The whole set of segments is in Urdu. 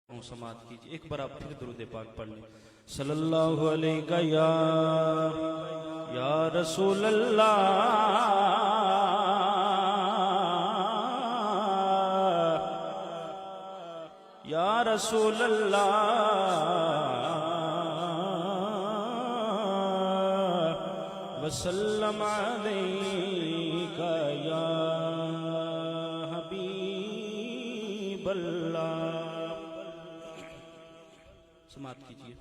سماعت کیجئے، ایک بار آپ پھر درود پاک پڑھ لیں۔ صلی اللہ علیہ یا رسول اللہ، یا رسول اللہ، وسلم علیک یا حبیب اللہ۔ سماعت کیجئے۔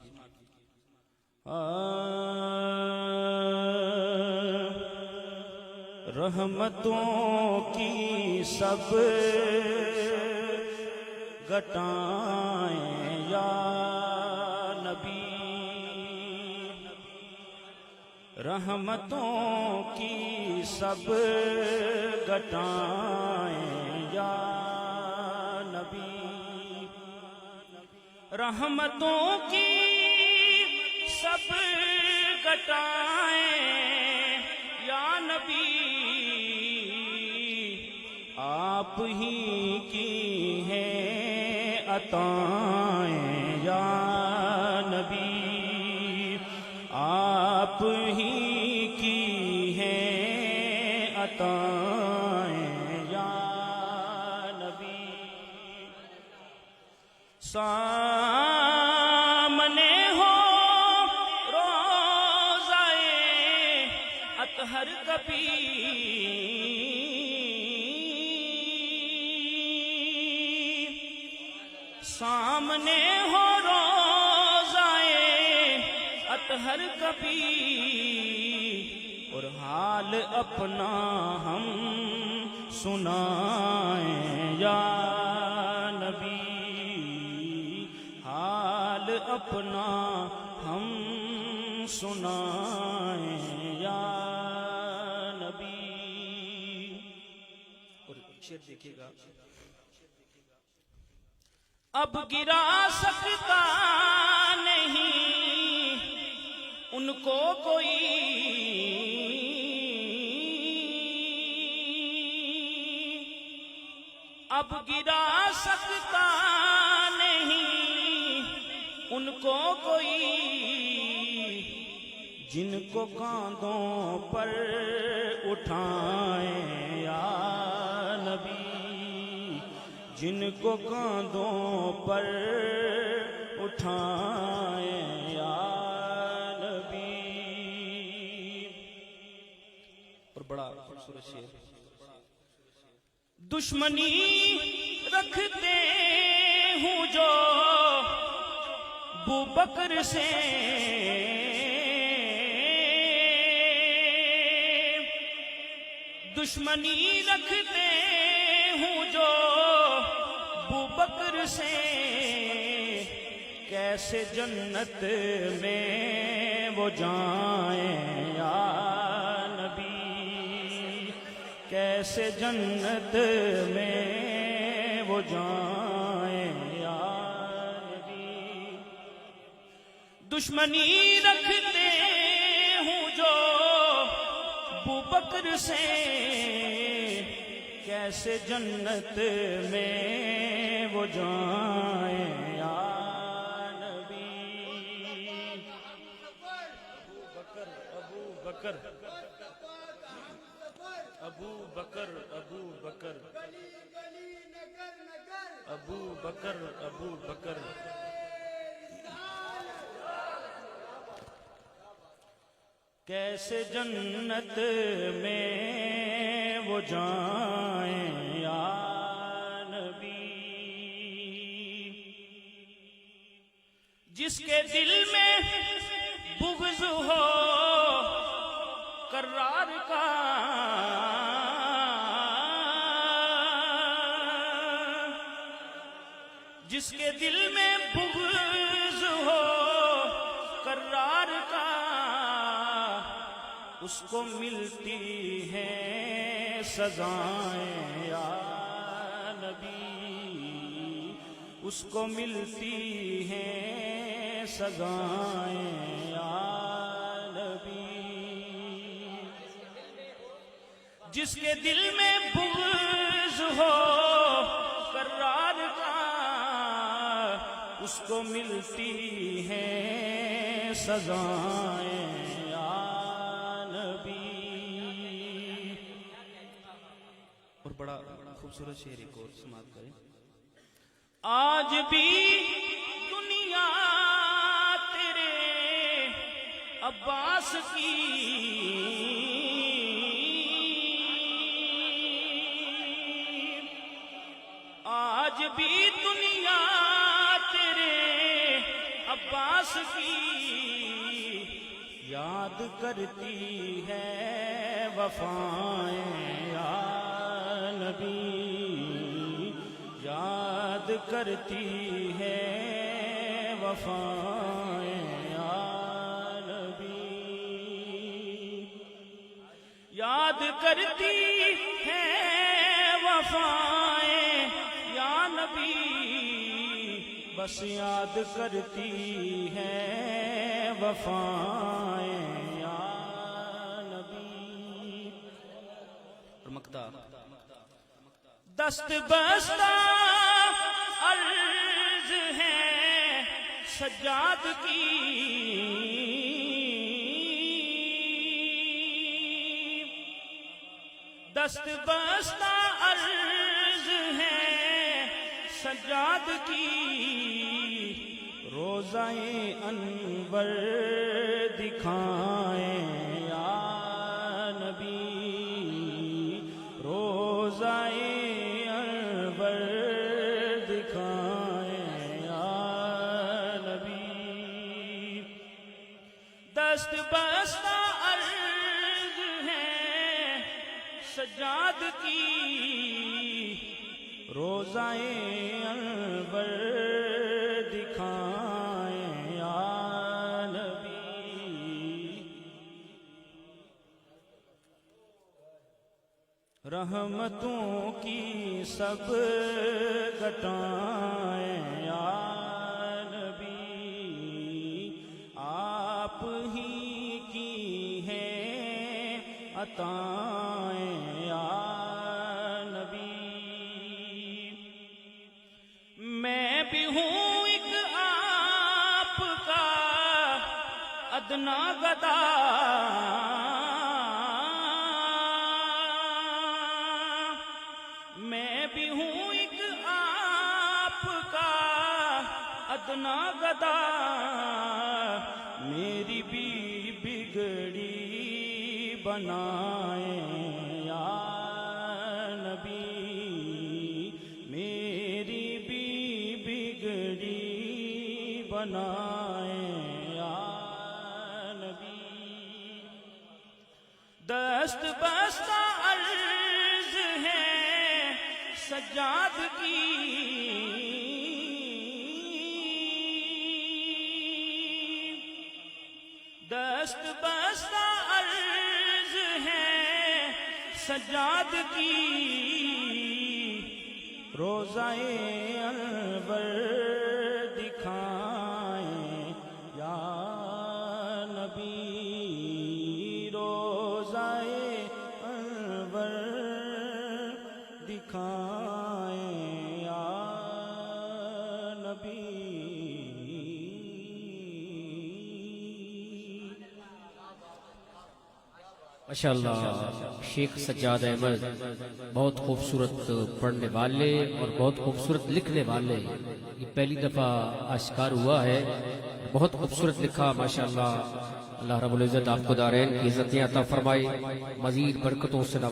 رحمتوں کی سب گٹائیں یا نبی، رحمتوں کی سب گٹائیں یا نبی، رحمتوں کی سب گٹائیں یا نبی، آپ ہی کی ہیں عطائیں یا نبی، آپ ہی کی ہیں عطائیں یا نبی۔ سامنے ہو روضۂ اطہر کبھی، سامنے ہو روضۂ اطہر کبھی، اور حال اپنا ہم سنائیں یا نبی، حال اپنا ہم سنائیں یا نبی۔ اور شعر دیکھیے گا۔ اب گرا سکتا نہیں ان کو کوئی، اب گرا سکتا نہیں ان کو کوئی، جن کو کاندھوں پر اٹھائیں یا نبی، جن کو کاندھوں پر اٹھائیں یا نبی۔ اور بڑا خوبصورت شعر۔ دشمنی رکھتے ہوں جو ابوبکر سے، دشمنی رکھتے ہوں جو ابوبکر سے، کیسے جنت میں وہ جائیں یا نبی، کیسے جنت میں وہ جائیں یا نبی۔ دشمنی رکھتے ہوں جو ابوبکر سے، کیسے جنت میں وہ جائیں یا نبی۔ ابو بکر ابو بکر ابو بکر ابو بکر ابو بکر، کیسے جنت میں وہ جائیں یا نبی۔ جس کے دل میں بغض ہو کرار کا، جس کے دل میں بغض ہو کرار کا، اس کو ملتی ہیں سزائیں یا نبی، اس کو ملتی ہیں سزائیں یا نبی۔ جس کے دل میں بغض ہو کرار کا، اس کو ملتی ہیں سزائیں یا نبی. اور بڑا خوبصورت شعر ایک اور سماعت کریں. آج بھی دنیا تیرے عباس کی آج بھی دنیا تیرے عباس کی یاد کرتی ہے وفائیں یا نبی. یاد کرتی ہے وفائیں یا نبی. یاد کرتی ہے وفائیں یا نبی. بس یاد کرتی ہے وفائیں یا نبی. اور مقطع دست بستہ عرض ہے سجاد کی دست بستہ عرض ہے سجاد کی روضہ انور دکھائیں یا نبی. روضہ انور دکھائیں یا نبی. دست بستہ عرض ہے سجاد کی روضہ انور دکھائیں یا نبی. رحمتوں کی سب گٹائیں یا نبی. آپ ہی کی ہیں عطائیں یا نبی. میں بھی ہوں ایک آپ کا ادنا گدا. میں بھی ہوں ایک آپ کا ادنا گدا. میری بھی بگڑی بنائیں یا نبی. میری بھی بگڑی بنائیں یا نبی. دست بستہ عرض ہے سجاد کی دست بستہ عرض ہے سجاد کی روضہ انور دکھائیں یا نبی. روضہ انور دکھائیں یا نبی. ماشاءاللہ شیخ سجاد احمد بہت خوبصورت پڑھنے والے اور بہت خوبصورت لکھنے والے. یہ پہلی دفعہ آشکار ہوا ہے. بہت خوبصورت لکھا ماشاءاللہ. اللہ رب العزت آپ کو دارین کی عزتیں عطا فرمائے, مزید برکتوں سے